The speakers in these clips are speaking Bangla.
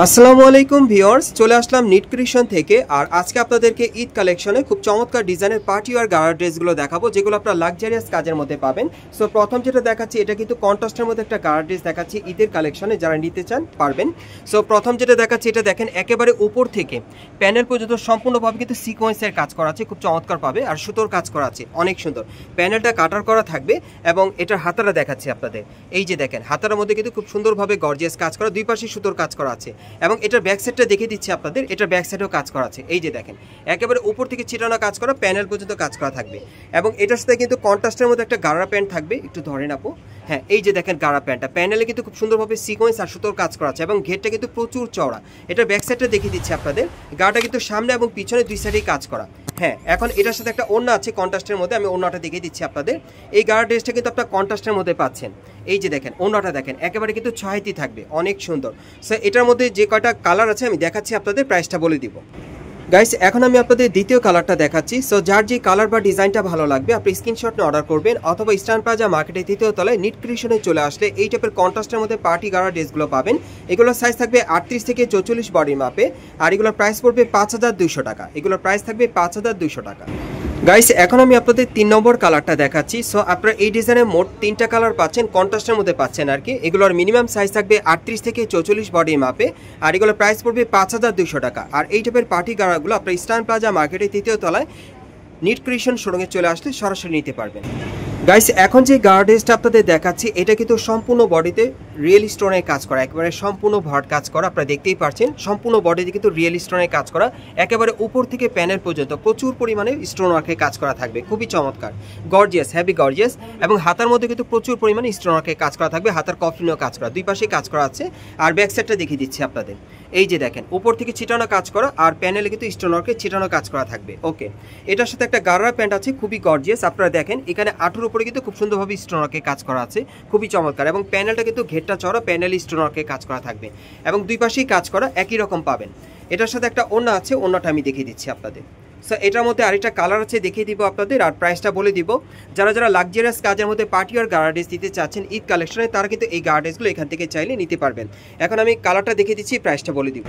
আসসালামু আলাইকুম ভিউয়ার্স, চলে আসলাম নিট ক্রিয়েশন থেকে। আর আজকে আপনাদেরকে ঈদ কালেকশনে খুব চমৎকার ডিজাইনের পার্টি ওয়্যার গাড়া ড্রেসগুলো দেখাবো, যেগুলো আপনারা লাক্সারিয়াস কাজের মধ্যে পাবেন। সো প্রথম যেটা দেখাচ্ছি, এটা কিন্তু কন্ট্রাস্টের মধ্যে একটা গাড়া ড্রেস দেখাচ্ছি ঈদের কালেকশনে, যারা নিতে চান পারবেন। সো প্রথম যেটা দেখাচ্ছি, এটা দেখেন একেবারে উপর থেকে প্যানেল পর্যন্ত সম্পূর্ণভাবে কিন্তু সিকোয়েন্সের কাজ করা আছে, খুব চমৎকার পাবে। আর সুতোর কাজ করা আছে, অনেক সুন্দর। প্যানেলটা কাটার করা থাকবে এবং এটার হাতাটা দেখাচ্ছি আপনাদের। এই যে দেখেন, হাতার মধ্যে কিন্তু খুব সুন্দরভাবে গর্জিয়াস কাজ করা, দুই পাশে সুতোর কাজ করা আছে। এবং এটার ব্যাক সাইডটা দেখিয়ে দিচ্ছি আপনাদের, এটার ব্যাক সাইডেও কাজ করা আছে। এই যে দেখেন, একেবারে উপর থেকে ছিটানো কাজ করা, প্যানেল পর্যন্ত কাজ করা থাকবে। এবং এটার সাথে কিন্তু কন্ট্রাস্টের মধ্যে একটা গাড়া প্যান্ট থাকবে, একটু ধরেন আপু। হ্যাঁ, এই যে দেখেন গাড়া প্যান্টটা, প্যানেলে কিন্তু খুব সুন্দরভাবে সিকোয়েন্স আর সুতোর কাজ করা আছে এবং ঘেরটা কিন্তু প্রচুর চওড়া। এটার ব্যাক সাইডটা দেখিয়ে দিচ্ছি আপনাদের, গাড়াটা কিন্তু সামনে এবং পিছনে দুই সাইডেই কাজ করা। হ্যাঁ, এখন এটার সাথে একটা ওড়না আছে কন্ট্রাস্টের মধ্যে, আমি ওড়নাটা দেখিয়ে দিচ্ছি আপনাদের। এই গাড়া ড্রেসটা কিন্তু আপনার কন্ট্রাস্টের মধ্যে পাচ্ছেন। এই যে দেখেন ওড়নাটা দেখেন, একেবারে কিন্তু ছয়টি থাকবে, অনেক সুন্দর। সো এটার মধ্যে যে কয়টা কালার আছে আমি দেখাচ্ছি আপনাদের, প্রাইসটা বলে দিব। গাইস, এখন আমি আপনাদের দ্বিতীয় কালারটা দেখাচ্ছি। সো যার যে কালার বা ডিজাইনটা ভালো লাগবে আপনি স্ক্রিনশট নিয়ে অর্ডার করবেন, অথবা ইস্টার্ন প্লাজা মার্কেটের তৃতীয় তলায় নিট ক্রিয়েশনে চলে আসলে এই টাইপের কন্ট্রাস্টের মধ্যে পার্টি গাড়া ড্রেসগুলো পাবেন। এগুলোর সাইজ থাকবে 38 থেকে 44 বডির মাপে, আর এগুলোর প্রাইস পড়বে 5200 টাকা। এগুলোর প্রাইস থাকবে 5200 টাকা। গাইস, এখন আমি আপনাদের 3 নম্বর কালারটা দেখাচ্ছি। সো আপনারা এই ডিজাইনের মোট 3টা কালার পাচ্ছেন, কন্ট্রাস্টের মধ্যে পাচ্ছেন আর কি। এগুলোর মিনিমাম সাইজ থাকবে 38 থেকে 44 বডির মাপে, আর এগুলোর প্রাইস পড়বে 5200 টাকা। আর এই টাইপের পার্টি গাড়াগুলো আপনার ইস্টার্ন প্লাজা মার্কেটের তৃতীয় তলায় নিট ক্রিয়েশন শোরুমে চলে আসলে সরাসরি নিতে পারবেন। গাইস, এখন যে গাড়া ড্রেসটা আপনাদের দেখাচ্ছি, এটা কিন্তু সম্পূর্ণ বডিতে রিয়েল স্টোনের কাজ করা, একেবারে সম্পূর্ণ ভরাট কাজ করা। আপনারা দেখতেই পাচ্ছেন সম্পূর্ণ বডিতে কিন্তু রিয়েল স্টোনের কাজ করা, একেবারে উপর থেকে প্যানেল পর্যন্ত প্রচুর পরিমাণে স্টোন ওয়ার্কের কাজ করা থাকবে, খুবই চমৎকার, গর্জিয়াস, হেভি গর্জিয়াস। এবং হাতার মধ্যে কিন্তু প্রচুর পরিমাণে স্টোন ওয়ার্কের কাজ করা থাকবে, হাতার কফলিনও কাজ করা, দুই পাশে কাজ করা আছে। আর ব্যাক সাইডটা দেখিয়ে দিচ্ছি আপনাদের। এই যে দেখেন, উপর থেকে ছিটানো কাজ করা, আর প্যানেলে কিন্তু স্টোন ওয়ার্কের ছিটানো কাজ করা থাকবে। ওকে, এটার সাথে একটা গাড়া প্যান্ট আছে, খুবই গর্জিয়াস। আপনারা দেখেন এখানে আঁটুর উপরে কিন্তু খুব সুন্দরভাবে স্টোন ওয়ার্কের কাজ করা আছে, খুবই চমৎকার। এবং প্যানেলটা কিন্তু ঘেরটা চড়া, প্যানেল স্টোন ওয়ার্কের কাজ করা থাকবে এবং দুই পাশেই কাজ করা একই রকম পাবেন। এটার সাথে একটা ওড়না আছে, ওড়নাটা আমি দেখিয়ে দিচ্ছি আপনাদের। সো এটার মধ্যে আরেকটা কালার আছে, দেখিয়ে দিব আপনাদের, আর প্রাইসটা বলে দিব। যারা যারা লাক্সারিয়াস কাজের মধ্যে পার্টি আর গাড়া ড্রেস দিতে চাচ্ছেন ঈদ কালেকশনে, তারা কিন্তু এই গাড়া ড্রেসগুলো এখান থেকে চাইলে নিতে পারবেন। এখন আমি কালারটা দেখিয়ে দিচ্ছি, প্রাইসটা বলে দিব।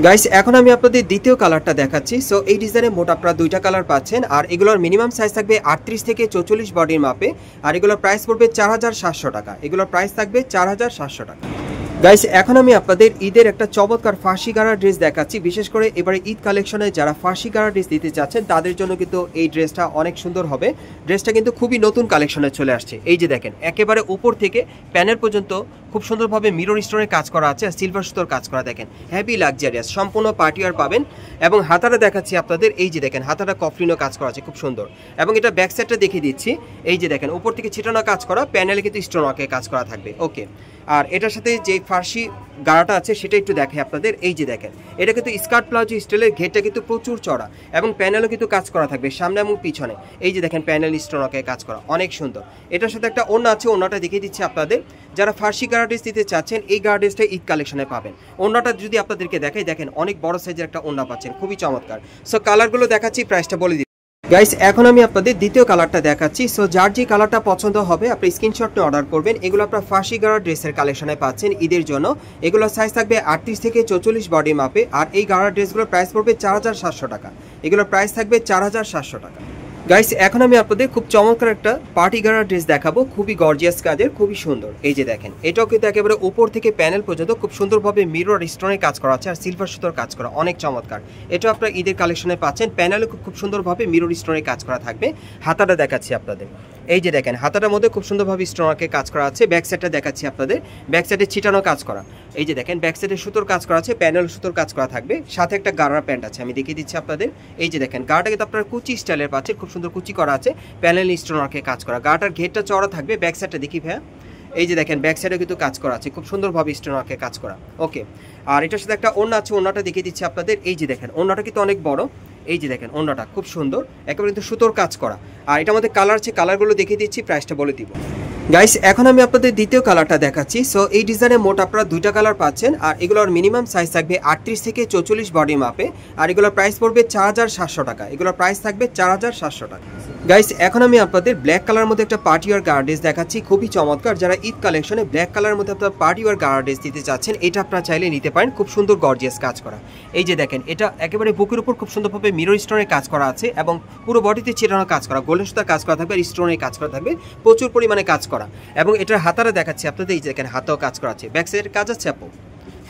গাইস, এখন আমি আপনাদের দ্বিতীয় কালারটা দেখাচ্ছি। সো এই ডিজাইনে মোট আপনারা 2টা কালার পাচ্ছেন, আর এগুলোর মিনিমাম সাইজ থাকবে 38 থেকে 44 বডির মাপে, আর এগুলোর প্রাইস পড়বে 4700 টাকা। এগুলোর প্রাইস থাকবে 4700 টাকা। গাইস, এখন আমি আপনাদের ঈদের একটা চমৎকার ফার্সি গাড়া ড্রেস দেখাচ্ছি। বিশেষ করে এবারে ঈদ কালেকশনে যারা ফার্সি গাড়া ড্রেস দিতে চাচ্ছেন তাদের জন্য কিন্তু এই ড্রেসটা অনেক সুন্দর হবে। ড্রেসটা কিন্তু খুবই নতুন কালেকশনে চলে আসছে। এই যে দেখেন, একেবারে উপর থেকে প্যানেল পর্যন্ত খুব সুন্দরভাবে মিরর স্টোনের কাজ করা আছে, আর সিলভার সুতোর কাজ করা। দেখেন হেভি লাক্সারিয়াস, সম্পূর্ণ পার্টি ওয়্যার পাবেন। এবং হাতাটা দেখাচ্ছি আপনাদের, এই যে দেখেন হাতাটা কফলিনও কাজ করা আছে, খুব সুন্দর। এবং এটা ব্যাক সাইডটা দেখিয়ে দিচ্ছি। এই যে দেখেন, উপর থেকে ছিটানো কাজ করা, প্যানেলে কিন্তু স্টোন ওয়ার্কের কাজ করা থাকবে। ওকে, আর এটার সাথে যে ফার্সি গাড়াটা আছে সেটা একটু দেখে আপনাদের। এই যে দেখেন, এটা কিন্তু স্কার্ট প্লাজো স্টাইলের, ঘেরটা কিন্তু প্রচুর চড়া এবং প্যানেলও কিন্তু কাজ করা থাকবে সামনে এবং পিছনে। এই যে দেখেন, প্যানেল স্টোন ওয়ার্কের কাজ করা, অনেক সুন্দর। এটার সাথে একটা ওড়না আছে, ওড়নাটা দেখিয়ে দিচ্ছি আপনাদের। যারা ফার্সি গাড়া ড্রেস দিতে চাচ্ছেন এই গাড়া ড্রেসটা ঈদ কালেকশনে পাবেন। ওড়নাটা যদি আপনাদেরকে দেখাই, দেখেন অনেক বড় সাইজের একটা ওড়না পাচ্ছেন, খুবই চমৎকার। সো কালারগুলো দেখাচ্ছি, প্রাইসটা বলে দিই। গাইস, এখন আমি আপনাদের দ্বিতীয় কালারটা দেখাচ্ছি। সো যার যে কালারটা পছন্দ হবে আপনি স্ক্রিনশট নিয়ে অর্ডার করবেন। এগুলো আপনার ফার্সি গাড়া ড্রেসের কালেকশনে পাচ্ছেন ঈদের জন্য। এগুলো সাইজ থাকবে 38 থেকে 44 বডি মাপে, আর এই গাড়া ড্রেসগুলোর প্রাইস পড়বে 4700 টাকা। এগুলোর প্রাইস থাকবে 4700 টাকা। গাইস, এখন আমি আপনাদের খুব চমৎকার একটা পার্টি গাড়া ড্রেস দেখাবো, খুবই গর্জিয়াস কাজের, খুবই সুন্দর। এই যে দেখেন, এটাও কিন্তু একেবারে উপর থেকে প্যানেল পর্যন্ত খুব সুন্দরভাবে মিরর স্টোনের কাজ করা আছে, আর সিলভার সুতোর কাজ করা, অনেক চমৎকার। এটা আপনারা ঈদের কালেকশনে পাচ্ছেন, প্যানেলে খুব সুন্দরভাবে মিরর স্টোনের কাজ করা থাকবে। হাতাটা দেখাচ্ছি আপনাদের। এই যে দেখেন, হাতাটার মধ্যে খুব সুন্দরভাবে স্টোনওয়ার্কের কাজ করা আছে। ব্যাক সাইডটা দেখাচ্ছি আপনাদের, ব্যাক সাইডে ছিটানো কাজ করা। এই যে দেখেন, ব্যাক সাইডে সুতোর কাজ করা আছে, প্যানেল সুতোর কাজ করা থাকবে, সাথে একটা গাড়া প্যান্ট আছে, আমি দেখিয়ে দিচ্ছি আপনাদের। এই যে দেখেন, গাড়াটা কিন্তু আপনারা কুচি স্টাইলের পাচ্ছেন, খুব সুন্দর কুচি করা আছে, প্যানেল স্টোনওয়ার্কের কাজ করা। গাড়াটার ঘেরটা চড়া থাকবে। ব্যাক সাইডটা দেখি ভাইয়া, এই যে দেখেন, ব্যাক সাইডে কিন্তু কাজ করা আছে, খুব সুন্দরভাবে স্টোনওয়ার্কের কাজ করা। ওকে, আর এটার সাথে একটা ওড়না আছে, ওড়নাটা দেখিয়ে দিচ্ছি আপনাদের। এই যে দেখেন, ওড়নাটা কিন্তু অনেক বড়। এই যে দেখেন, ওড়নাটা খুব সুন্দর, একেবারে কিন্তু সুতোর কাজ করা। আর এটার মধ্যে কালার আছে, কালারগুলো দেখিয়ে দিচ্ছি, প্রাইসটা বলে দিব। গাইস এখন আমি আপনাদের দ্বিতীয় কালারটা দেখাচ্ছি। সো এই ডিজাইনে মোট আপনারা দুইটা কালার পাচ্ছেন, আর এগুলোর মিনিমাম সাইজ থাকবে 38 থেকে 44 বডি মাপে, আর এগুলোর প্রাইস পড়বে 4700 টাকা। এগুলোর প্রাইস থাকবে 4700 টাকা। গাইস এখন আমি আপনাদের ব্ল্যাক কালার মধ্যে একটা পার্টি ওয়্যার গার্ডেজ দেখাচ্ছি, খুবই চমৎকার। যারা ঈদ কালেকশনে ব্ল্যাক কালারের মধ্যে আপনারা পার্টি ওয়্যার গার্ডেজ দিতে চাচ্ছেন, এটা আপনারা চাইলে নিতে পারেন। খুব সুন্দর গর্জিয়াস কাজ করা। এই যে দেখেন, এটা একেবারে বুকের উপর খুব সুন্দরভাবে মিরর স্টোনের কাজ করা আছে এবং পুরো বডিতে চিটানো কাজ করা, গোল্ডেন সুতার কাজ করা থাকবে, আর স্টোনের কাজ করা থাকবে, প্রচুর পরিমাণে কাজ করা। এবং এটার হাতারা দেখাচ্ছি আপনাদের, এই যে দেখেন হাতেও কাজ করা আছে। ব্যাক সাইডের কাজ আছে আপু,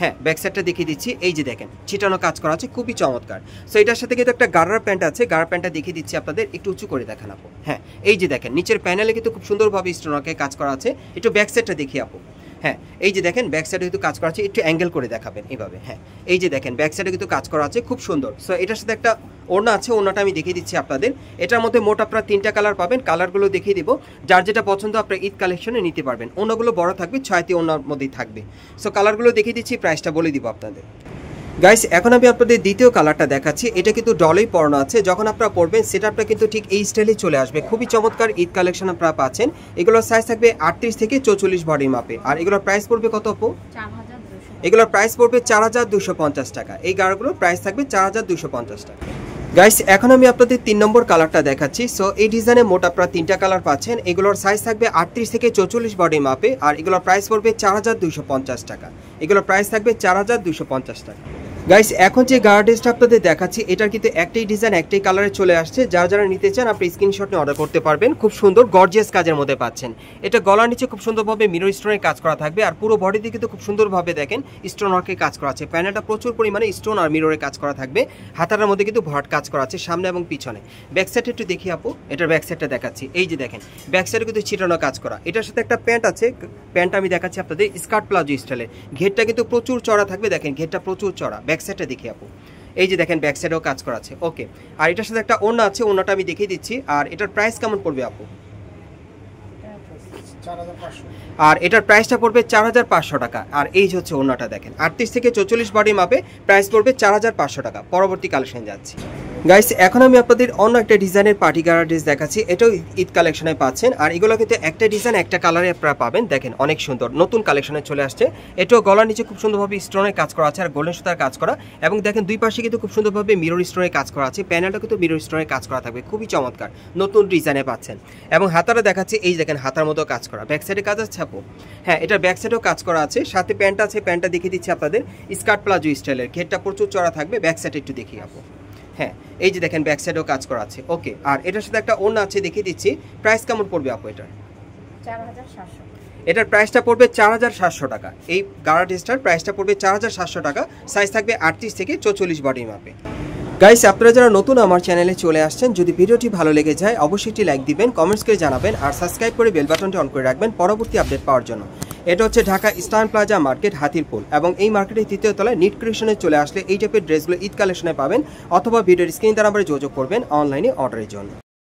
হ্যাঁ ব্যাক সাইডটা দেখিয়ে দিচ্ছি। এই যে দেখেন ছিটানো কাজ করা আছে, খুবই চমৎকার। সো এটার সাথে কিন্তু একটা গারার প্যান্ট আছে, গারার প্যান্টটা দেখিয়ে দিচ্ছি আপনাদের, একটু উঁচু করে দেখান আপু। হ্যাঁ এই যে দেখেন নিচের প্যানেলে কিন্তু খুব সুন্দরভাবে স্টোনকে কাজ করা আছে। একটু ব্যাক সাইডটা দেখি আপু। হ্যাঁ এই যে দেখেন ব্যাক সাইডে কিন্তু কাজ করা আছে, একটু অ্যাঙ্গেল করে দেখাবেন এইভাবে। হ্যাঁ এই যে দেখেন ব্যাক সাইডে কিন্তু কাজ করা আছে, খুব সুন্দর। সো এটার সাথে একটা ওড়না আছে, ওড়নাটা আমি দেখিয়ে দিচ্ছি আপনাদের। এটার মধ্যে মোট আপনারা 3টা কালার পাবেন, কালারগুলো দেখিয়ে দিব। যার যেটা পছন্দ আপনারা ঈদ কালেকশনে নিতে পারবেন। ওড়নাগুলো বড় থাকবে, 6টি ওড়নার মধ্যেই থাকবে। সো কালারগুলো দেখিয়ে দিচ্ছি, প্রাইসটা বলে দিব আপনাদের। গাইস এখন আমি আপনাদের দ্বিতীয় কালারটা দেখাচ্ছি। এটা কিন্তু ডলেই পরানো আছে, যখন আপনারা পরবেন সেটআপটা কিন্তু ঠিক এই স্টাইলে চলে আসবে। খুবই চমৎকার ঈদ কালেকশন আপনারা পাচ্ছেন। এগুলোর সাইজ থাকবে 38 থেকে 44 বডি মাপে, আর এগুলোর প্রাইস পড়বে কত আপু? এগুলোর প্রাইস পড়বে 4250 টাকা। এই গাড়গুলোর প্রাইস থাকবে 4250 টাকা। গাইস এখন আমি আপনাদের 3 নম্বর কালারটা দেখাচ্ছি। সো এই ডিজাইনে মোট আপনারা 3টা কালার পাচ্ছেন। এগুলোর সাইজ থাকবে 38 থেকে 44 বডি মাপে, আর এগুলোর প্রাইস পড়বে 4250 টাকা। এগুলোর প্রাইস থাকবে 4250 টাকা। গাইস এখন যে গার্ডেজটা আপনাদের দেখাচ্ছি, এটার কিন্তু একটাই ডিজাইন একটাই কালারে চলে আসছে। যারা নিতে চান আপনি স্ক্রিনশট নিয়ে অর্ডার করতে পারবেন। খুব সুন্দর গর্জিয়াস কাজের মধ্যে পাচ্ছেন। এটা গলার নিচে খুব সুন্দরভাবে মিরর স্টোনের কাজ করা থাকবে, আর পুরো বডিতে কিন্তু খুব সুন্দরভাবে দেখেন স্টোন ওয়ার্কের কাজ করা আছে। প্যানেলটা প্রচুর পরিমাণে স্টোন আর মিররের কাজ করা থাকবে। হাতার মধ্যে কিন্তু ভরাট কাজ করা আছে সামনে এবং পিছনে। ব্যাক সাইডে একটু দেখি আপু, এটার ব্যাক সাইডটা দেখাচ্ছি। এই যে দেখেন ব্যাক সাইডে কিন্তু ছিটানো কাজ করা। এটার সাথে একটা প্যান্ট আছে, প্যান্টটা আমি দেখাচ্ছি আপনাদের স্কার্ট প্লাজো স্টাইলে। ঘেরটা কিন্তু প্রচুর চড়া থাকবে, দেখেন ঘেরটা প্রচুর চড়া। ব্যাক সাইডটা দেখি আপু, এই যে দেখেন ব্যাক সাইডেও কাজ করা আছে। ওকে, আর এটার সাথে একটা ওড়না আছে, ওড়নাটা আমি দেখিয়ে দিচ্ছি। আর এটার প্রাইস কেমন পড়বে আপু? আর এটার প্রাইসটা পড়বে 4500 টাকা। আর এই যে হচ্ছে ওড়নাটা দেখেন 38 থেকে 44 বডি মাপে, প্রাইস পড়বে 4500 টাকা। পরবর্তী কালেকশন যাচ্ছি। গাইস এখন আমি আপনাদের অন্য একটা ডিজাইনের পার্টি গার্ডার ড্রেস দেখাচ্ছি। এটাও ঈদ কালেকশনে পাচ্ছেন, আর এগুলো কিন্তু একটা ডিজাইন একটা কালারে আপনারা পাবেন। দেখেন অনেক সুন্দর নতুন কালেকশনে চলে আসছে। এটাও গলার নিচে খুব সুন্দরভাবে স্টোনের কাজ করা আছে, আর গোল্ডেন সুতার কাজ করা। এবং দেখেন দুই পাশে কিন্তু খুব সুন্দরভাবে মিরর স্টোনের কাজ করা আছে। প্যানেলটা কিন্তু মিরর স্টোনের কাজ করা থাকবে, খুবই চমৎকার নতুন ডিজাইনে পাচ্ছেন। এবং হাতারা দেখাচ্ছে, এই দেখেন হাতার মতো কাজ করা। ব্যাক সাইডে কাজ আছে আপু, হ্যাঁ এটার ব্যাক সাইডেও কাজ করা আছে। সাথে প্যান্ট আছে, প্যান্টটা দেখিয়ে দিচ্ছি আপনাদের স্কার্ট প্লাজো স্টাইলের। ঘেরটা প্রচুর চড়া থাকবে। ব্যাক সাইডে একটু দেখি আপু, হ্যাঁ এই যে দেখেন ব্যাক সাইডেও কাজ করা আছে। ওকে, আর এটার সাথে একটা ওড়না আছে, দেখিয়ে দিচ্ছি। প্রাইস কেমন পড়বে আপু এটার? 4700। এটার প্রাইসটা পড়বে 4700 টাকা। এই গাড়া ড্রেসটার প্রাইসটা পড়বে 4700 টাকা। সাইজ থাকবে 38 থেকে 44 বডি মাপে। গাইস আপনারা যারা নতুন আমার চ্যানেলে চলে আসছেন, যদি ভিডিওটি ভালো লেগে যায় অবশ্যই একটি লাইক দিবেন, কমেন্টস করে জানাবেন, আর সাবস্ক্রাইব করে বেল বাটনটি অন করে রাখবেন পরবর্তী আপডেট পাওয়ার জন্য। এটা হচ্ছে Dhaka eastern plaza market, Hatirpul. এবং এই মার্কেটের 3য় তলায় নিট ক্রিয়েশনে চলে আসলে এই টাইপের ড্রেসগুলো ঈদ কালেকশনে পাবেন, অথবা ভিডিওর স্ক্রিন নাম্বারে যোগাযোগ করবেন অনলাইনে অর্ডারের জন্য।